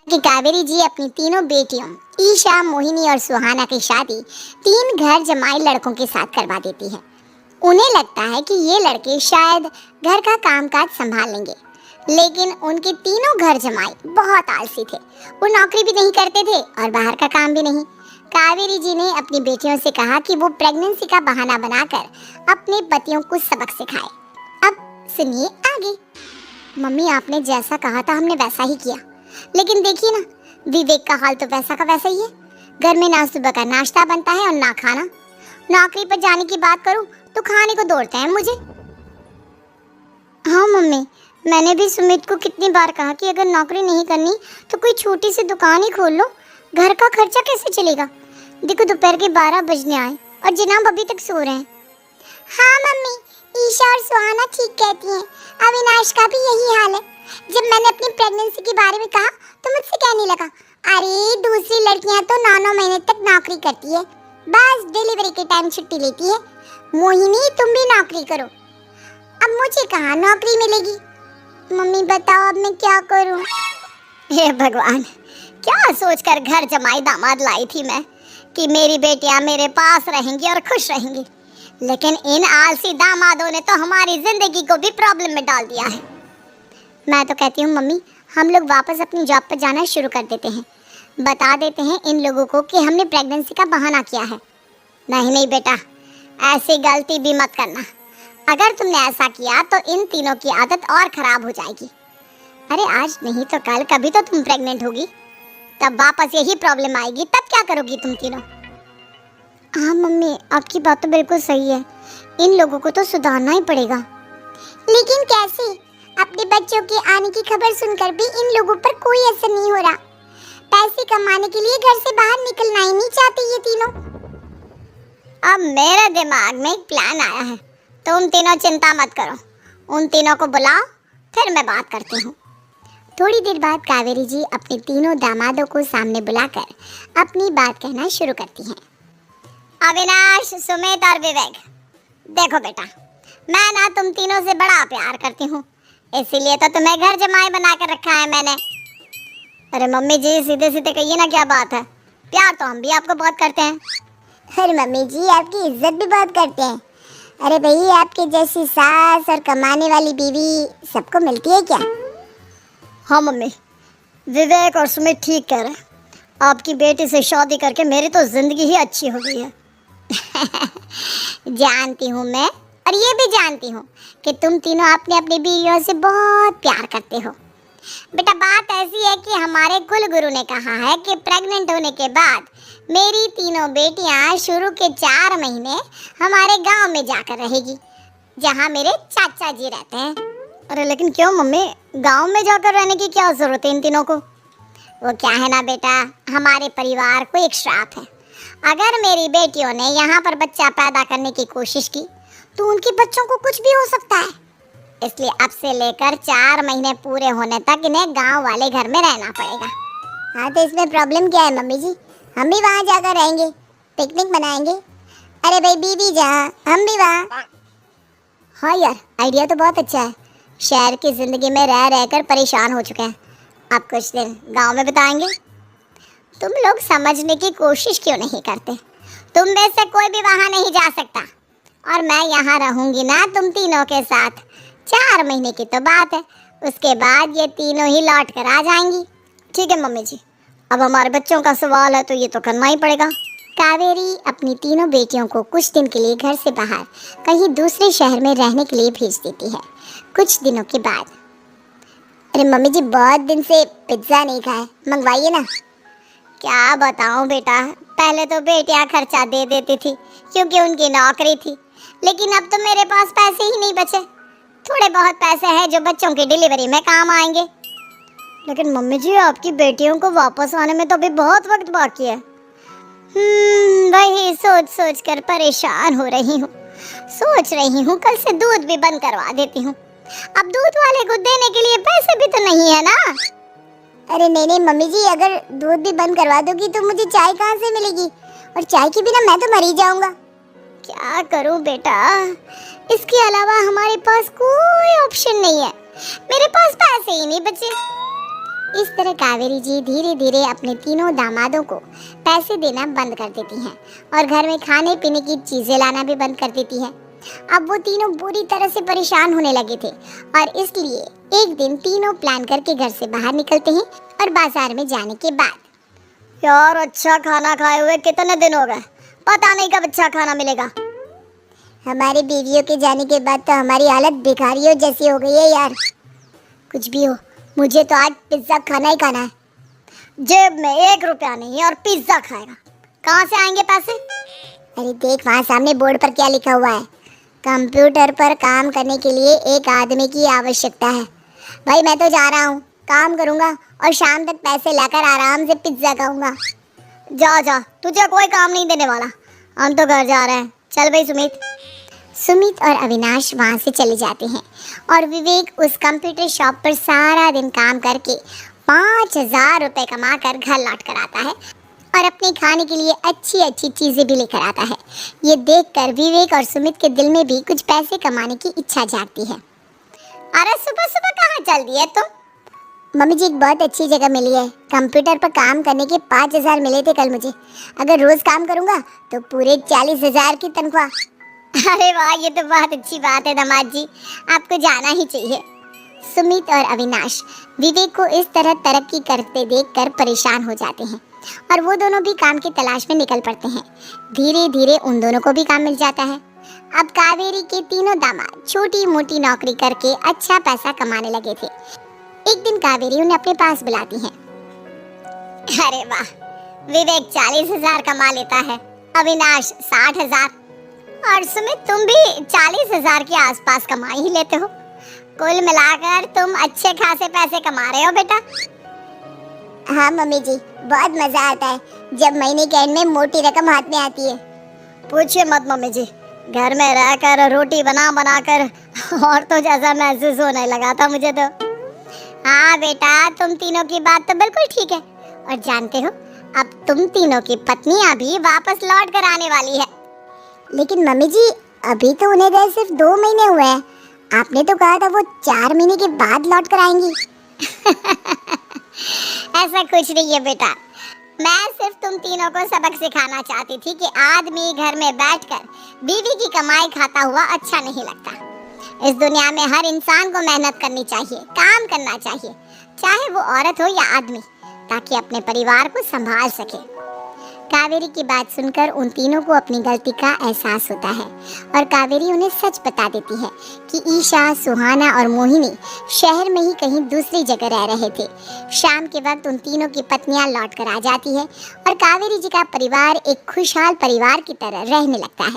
कि कावेरी जी अपनी तीनों बेटियों ईशा, मोहिनी और सुहाना की शादी 3 घर जमाई लड़कों के साथ करवा देती है। उन्हें लगता है कि ये लड़के शायद घर का कामकाज संभाल लेंगे, लेकिन उनके तीनों घर जमाई बहुत आलसी थे। वो नौकरी भी नहीं करते थे और बाहर का काम भी नहीं। कावेरी जी ने अपनी बेटियों से कहा कि वो प्रेगनेंसी का बहाना बनाकर अपने पतियों को सबक सिखाए। अब सुनिए आगे। मम्मी, आपने जैसा कहा था हमने वैसा ही किया, लेकिन देखिए ना, विवेक का हाल तो वैसा का वैसा ही है। घर में ना सुबह का नाश्ता बनता है और ना खाना। नौकरी पर जाने की बात करूं तो खाने को दौड़ते हैं मुझे। हाँ मम्मी, मैंने भी सुमित को कितनी बार कहा कि अगर नौकरी नहीं करनी तो कोई छोटी सी दुकान ही खोल लो। घर का खर्चा कैसे चलेगा? देखो दोपहर के 12 बजने आए और जनाब अभी तक सो रहे हैं। हाँ मम्मी, ईशा और सुहाना ठीक कहती हैं। अविनाश का भी यही हाल है। जब मैंने अपनी प्रेगनेंसी के बारे में कहा तो मुझसे कहने लगा, अरे दूसरी लड़कियां तो 9-9 महीने तक नौकरी करती है, बस डिलीवरी के टाइम छुट्टी लेती है। मोहिनी, तुम भी नौकरी करो। अब मुझे कहाँ नौकरी मिलेगी? मम्मी बताओ अब मैं क्या करूँ? हे भगवान, क्या सोचकर घर जमाई दामाद लाई थी मैं कि मेरी बेटियां मेरे पास रहेंगी और खुश रहेंगी, लेकिन इन आलसी दामादों ने तो हमारी जिंदगी को भी प्रॉब्लम में डाल दिया है। मैं तो कहती हूँ मम्मी, हम लोग वापस अपनी जॉब पर जाना शुरू कर देते हैं। बता देते हैं इन लोगों को कि हमने प्रेगनेंसी का बहाना किया है। नहीं नहीं बेटा, ऐसी गलती भी मत करना। अगर तुमने ऐसा किया तो इन तीनों की आदत और खराब हो जाएगी। अरे आज नहीं तो कल कभी तो तुम प्रेग्नेंट होगी, तब वापस यही प्रॉब्लम आएगी। तब क्या करोगी तुम तीनों? हाँ मम्मी, आपकी बात तो बिल्कुल सही है। इन लोगों को तो सुधारना ही पड़ेगा। लेकिन कैसे? अपने बच्चों के आने की खबर सुनकर भी इन लोगों पर कोई असर नहीं हो रहा। पैसे कमाने के लिए घर से बाहर निकलना ही नहीं चाहते ये तीनों। अब मेरे दिमाग में एक प्लान आया है। तुम तीनों चिंता मत करो, उन तीनों को बुलाओ, फिर मैं बात करती हूँ। थोड़ी देर बाद कावेरी जी अपने तीनों दामादों को सामने बुलाकर अपनी बात कहना शुरू करती हैं। अविनाश, सुमित और विवेक, देखो बेटा, मैं ना तुम तीनों से बड़ा प्यार करती हूँ, इसीलिए तो तुम्हें घर जमाई बना कर रखा है मैंने। अरे मम्मी जी, सीधे सीधे कहिए ना, क्या बात है? प्यार तो हम भी आपको बहुत करते हैं। अरे मम्मी जी, आपकी इज्जत भी बहुत करते हैं। अरे भाई, आपके जैसी सास और कमाने वाली बीवी सबको मिलती है क्या? हाँ मम्मी, विवेक और सुमित ठीक कह रहे हैं। आपकी बेटी से शादी करके मेरी तो जिंदगी ही अच्छी हो गई है। जानती हूँ मैं, और ये भी जानती हूँ कि तुम तीनों अपने अपनी बीवियों से बहुत प्यार करते हो। बेटा, बात ऐसी है कि हमारे कुल गुरु ने कहा है कि प्रेग्नेंट होने के बाद मेरी तीनों बेटियां शुरू के 4 महीने हमारे गांव में जाकर रहेगी, जहां मेरे चाचा जी रहते हैं। अरे लेकिन क्यों मम्मी, गांव में जाकर रहने की क्या जरूरत है इन तीनों को? वो क्या है ना बेटा, हमारे परिवार को एक श्राप है। अगर मेरी बेटियों ने यहाँ पर बच्चा पैदा करने की कोशिश की तो उनके बच्चों को कुछ भी हो सकता है। इसलिए अब से लेकर 4 महीने पूरे होने तक इन्हें गांव वाले घर में रहना पड़ेगा। हाँ तो इसमें प्रॉब्लम क्या है मम्मी जी? हम भी वहाँ जाकर रहेंगे, पिकनिक मनाएंगे। अरे भाई, बीवी जहाँ हम भी वहाँ। हाँ यार, आइडिया तो बहुत अच्छा है। शहर की जिंदगी में रह रहकर परेशान हो चुके हैं, अब कुछ दिन गांव में बिताएंगे। तुम लोग समझने की कोशिश क्यों नहीं करते? तुम में से कोई भी वहाँ नहीं जा सकता, और मैं यहाँ रहूँगी ना तुम तीनों के साथ। 4 महीने की तो बात है, उसके बाद ये तीनों ही लौट कर आ जाएंगी। ठीक है मम्मी जी, अब हमारे बच्चों का सवाल है तो ये तो करना ही पड़ेगा। कावेरी अपनी तीनों बेटियों को कुछ दिन के लिए घर से बाहर कहीं दूसरे शहर में रहने के लिए भेज देती है। कुछ दिनों के बाद, अरे मम्मी जी, बहुत दिन से पिज्ज़ा नहीं खाया, मंगवाइए ना। क्या बताऊं बेटा, पहले तो बेटियां खर्चा दे देती थी क्योंकि उनकी नौकरी थी, लेकिन अब तो मेरे पास पैसे ही नहीं बचे। थोड़े बहुत पैसे हैं जो बच्चों की डिलीवरी में काम आएंगे। लेकिन मम्मी जी, आपकी बेटियों को वापस आने में तो अभी बहुत वक्त बाकी है। वही सोच सोच कर परेशान हो रही हूँ। सोच रही हूँ कल से दूध भी बंद करवा देती हूँ। अब दूध वाले को देने के लिए पैसे भी तो नहीं है ना। अरे नहीं नहीं मम्मी जी, अगर दूध भी बंद करवा दोगी तो मुझे चाय कहाँ से मिलेगी? और चाय के बिना मैं तो मर ही जाऊंगा। क्या करूं बेटा, इसके अलावा हमारे पास कोई ऑप्शन नहीं है। मेरे पास पैसे ही नहीं बचे। इस तरह कावेरी जी धीरे धीरे अपने तीनों दामादों को पैसे देना बंद कर देती हैं और घर में खाने पीने की चीजें लाना भी बंद कर देती हैं। अब वो तीनों बुरी तरह से परेशान होने लगे थे और इसलिए एक दिन तीनों प्लान करके घर से बाहर निकलते हैं और बाजार में जाने के बाद यार अच्छा खाना खाए हुए कितने दिन हो गए, पता नहीं कब अच्छा खाना मिलेगा। हमारी बीवियों के जाने के बाद तो हमारी हालत भिखारियों जैसी हो गई है यार। कुछ भी हो, मुझे तो आज पिज्जा खाना ही खाना है। जेब में 1 रुपया नहीं है और पिज्जा खाएगा, कहाँ से आएंगे पैसे? अरे देख वहाँ सामने बोर्ड पर क्या लिखा हुआ है, कंप्यूटर पर काम करने के लिए एक आदमी की आवश्यकता है। भाई मैं तो जा रहा हूँ, काम करूँगा और शाम तक पैसे लाकर आराम से पिज्जा खाऊंगा। जा जा, तुझे कोई काम नहीं देने वाला, हम तो घर जा रहे हैं। चल भाई सुमित और अविनाश वहाँ से चले जाते हैं और विवेक उस कंप्यूटर शॉप पर सारा दिन काम करके 5,000 रुपये कमा कर घर लौट कर आता है और अपने खाने के लिए अच्छी अच्छी चीज़ें भी लेकर आता है। ये देखकर विवेक और सुमित के दिल में भी कुछ पैसे कमाने की इच्छा जागती है। अरे सुबह सुबह कहाँ चल दी है तुम? मम्मी जी एक बहुत अच्छी जगह मिली है, कंप्यूटर पर काम करने के 5,000 मिले थे कल मुझे। अगर रोज काम करूँगा तो पूरे 40,000 की तनख्वाह। अरे वाह, ये तो बहुत अच्छी बात है दामाद जी, आपको जाना ही चाहिए। सुमित और अविनाश विवेक को इस तरह तरक्की करते देखकर परेशान हो जाते हैं और वो दोनों भी काम की तलाश में निकल पड़ते हैं। धीरे धीरे उन दोनों को भी काम मिल जाता है। अब कावेरी के तीनों दामाद छोटी मोटी नौकरी करके अच्छा पैसा कमाने लगे थे। एक दिन कावेरी उन्हें अपने पास बुलाती है। अरे वाह, विवेक 40,000 कमा लेता है, अविनाश 60,000 और सुमित तुम भी 40,000 के आसपास कमा ही लेते हो। कुल मिलाकर तुम अच्छे खासे पैसे कमा रहे हो बेटा। हाँ मम्मी जी, बहुत मजा आता है जब महीने के एंड में मोटी रकम हाथ में आती है। पूछिए मत मम्मी जी, घर में रहकर रोटी बना बना कर और तो जैसा महसूस होने लगा था मुझे तो। हाँ बेटा, तुम तीनों की बात तो बिल्कुल ठीक है और जानते हो अब तुम तीनों की पत्नियां भी वापस लौट कर आने वाली है। लेकिन मम्मी जी अभी तो उन्हें गए सिर्फ 2 महीने हुए हैं, आपने तो कहा था वो 4 महीने के बाद लौट कर आएंगी। ऐसा कुछ नहीं है बेटा, मैं सिर्फ तुम तीनों को सबक सिखाना चाहती थी कि आदमी घर में बैठकर बीवी की कमाई खाता हुआ अच्छा नहीं लगता। इस दुनिया में हर इंसान को मेहनत करनी चाहिए, काम करना चाहिए, चाहे वो औरत हो या आदमी, ताकि अपने परिवार को संभाल सके। कावेरी की बात सुनकर उन तीनों को अपनी गलती का एहसास होता है और कावेरी उन्हें सच बता देती है कि ईशा, सुहाना और मोहिनी शहर में ही कहीं दूसरी जगह रह रहे थे। शाम के वक्त उन तीनों की पत्नियां लौट कर आ जाती है और कावेरी जी का परिवार एक खुशहाल परिवार की तरह रहने लगता है।